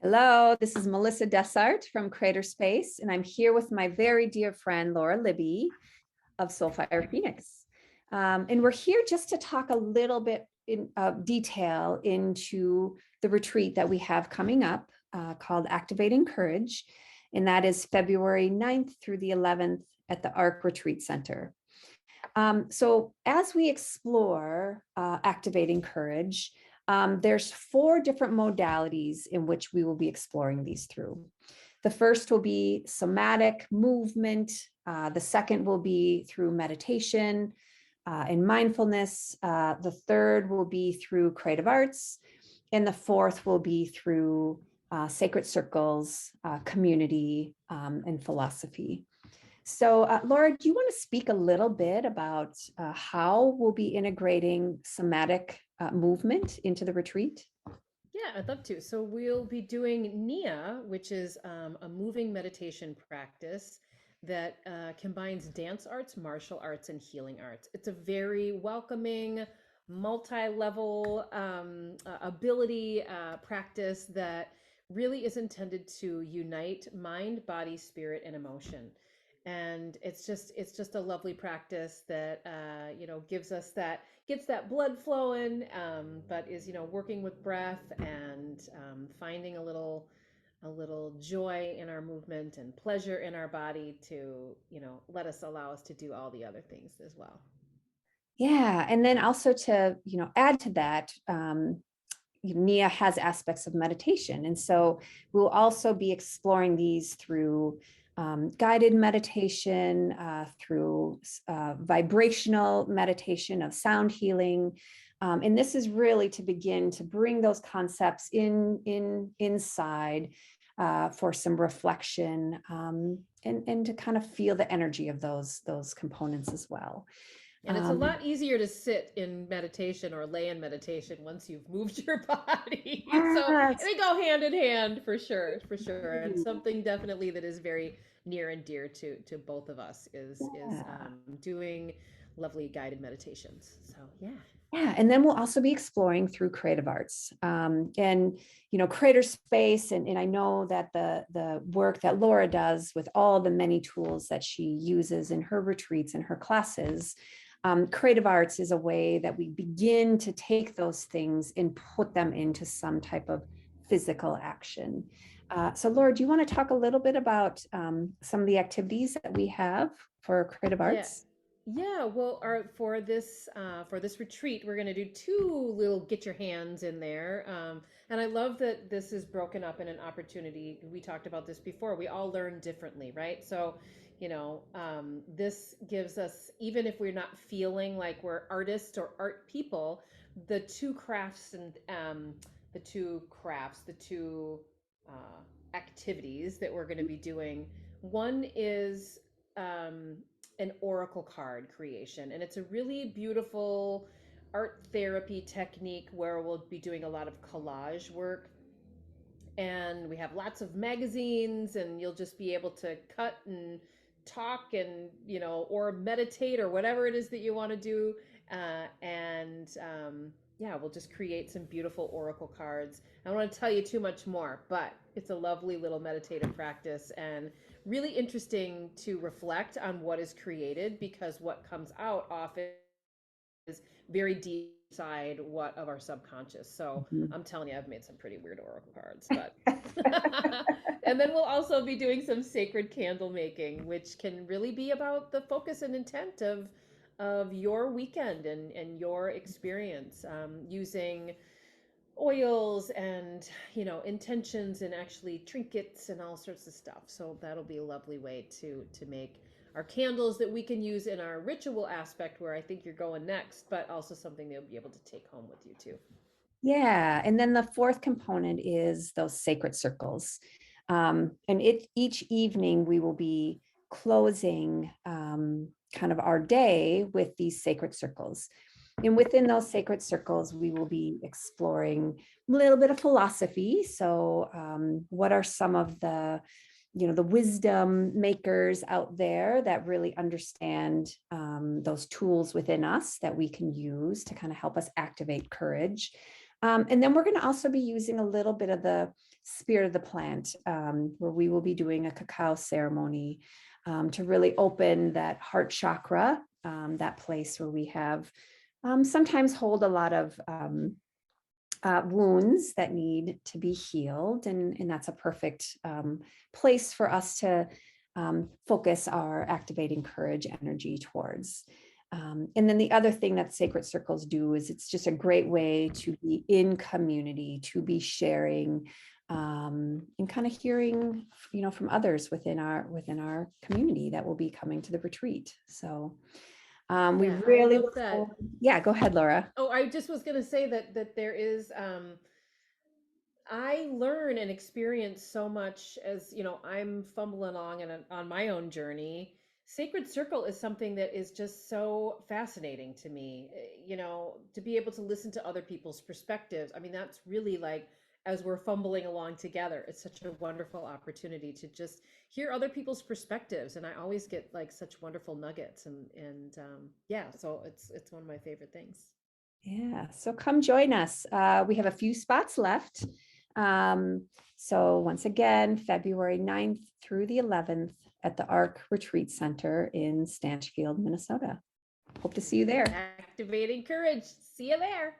Hello, this is Melissa Dessart from Creator Space, and I'm here with my very dear friend, Laura Libby of Soulfire Phoenix. And we're here just to talk a little bit in detail into the retreat that we have coming up called Activating Courage. And that is February 9th through the 11th at the ARC Retreat Center. So as we explore activating courage, there's 4 different modalities in which we will be exploring these through. The first will be somatic movement. The second will be through meditation and mindfulness. The third will be through creative arts. And the fourth will be through sacred circles, community, and philosophy. So, Laura, do you want to speak a little bit about how we'll be integrating somatic movement into the retreat? Yeah, I'd love to. So we'll be doing Nia, which is a moving meditation practice that combines dance arts, martial arts, and healing arts. It's a very welcoming, multi-level ability practice that really is intended to unite mind, body, spirit, and emotion. And it's just a lovely practice that gives us that gets that blood flowing, but is working with breath and finding a little joy in our movement and pleasure in our body to allow us to do all the other things as well. Yeah, and then also to add to that, Nia has aspects of meditation, and so we'll also be exploring these through guided meditation, through vibrational meditation of sound healing. And this is really to begin to bring those concepts inside for some reflection, and to kind of feel the energy of those components as well. And it's a lot easier to sit in meditation or lay in meditation once you've moved your body. So Yes. they go hand in hand for sure, for sure. And something definitely that is very near and dear to both of us is Yeah. doing lovely guided meditations. So yeah. Yeah, and then we'll also be exploring through creative arts, and creator space, and I know that the work that Laura does with all the many tools that she uses in her retreats and her classes. Creative arts is a way that we begin to take those things and put them into some type of physical action. So Laura, do you want to talk a little bit about some of the activities that we have for creative Yeah. arts? Yeah, well, for this retreat, we're going to do 2 little get your hands in there, and I love that this is broken up in an opportunity. We talked about this before. We all learn differently, right? So, this gives us, even if we're not feeling like we're artists or art people, the two crafts and the two activities that we're going to be doing. One is um, an oracle card creation, and it's a really beautiful art therapy technique where we'll be doing a lot of collage work, and we have lots of magazines, and you'll just be able to cut and talk and or meditate or whatever it is that you want to do, and yeah, we'll just create some beautiful oracle cards. I don't want to tell you too much more, but it's a lovely little meditative practice and really interesting to reflect on what is created, because what comes out often is very deep inside what of our subconscious. So Mhm. I'm telling you, I've made some pretty weird oracle cards, but and then we'll also be doing some sacred candle making, which can really be about the focus and intent of your weekend and your experience, using oils and intentions and actually trinkets and all sorts of stuff. So that'll be a lovely way to make our candles that we can use in our ritual aspect, where I think you're going next, but also something they'll be able to take home with you too. Yeah, and then the fourth component is those sacred circles. And each evening we will be closing kind of our day with these sacred circles. And within those sacred circles, we will be exploring a little bit of philosophy. So, what are some of the wisdom makers out there that really understand those tools within us that we can use to kind of help us activate courage? And then we're going to also be using a little bit of the Spirit of the Plant, where we will be doing a cacao ceremony to really open that heart chakra, that place where we have sometimes hold a lot of wounds that need to be healed. And that's a perfect place for us to focus our activating courage energy towards. And then the other thing that sacred circles do is it's just a great way to be in community, to be sharing and kind of hearing, from others within our community that will be coming to the retreat. So we Yeah, I really love look that. forward. Yeah, go ahead, Laura. Oh, I just was going to say that there is I learn and experience so much as, I'm fumbling along and on my own journey. Sacred Circle is something that is just so fascinating to me. To be able to listen to other people's perspectives. I mean, that's really like as we're fumbling along together, it's such a wonderful opportunity to just hear other people's perspectives, and I always get like such wonderful nuggets and yeah, so it's one of my favorite things. Yeah, so come join us. We have a few spots left. So once again, February 9th through the 11th at the Ark Retreat Center in Stanchfield, Minnesota. Hope to see you there. Activating courage. See you there.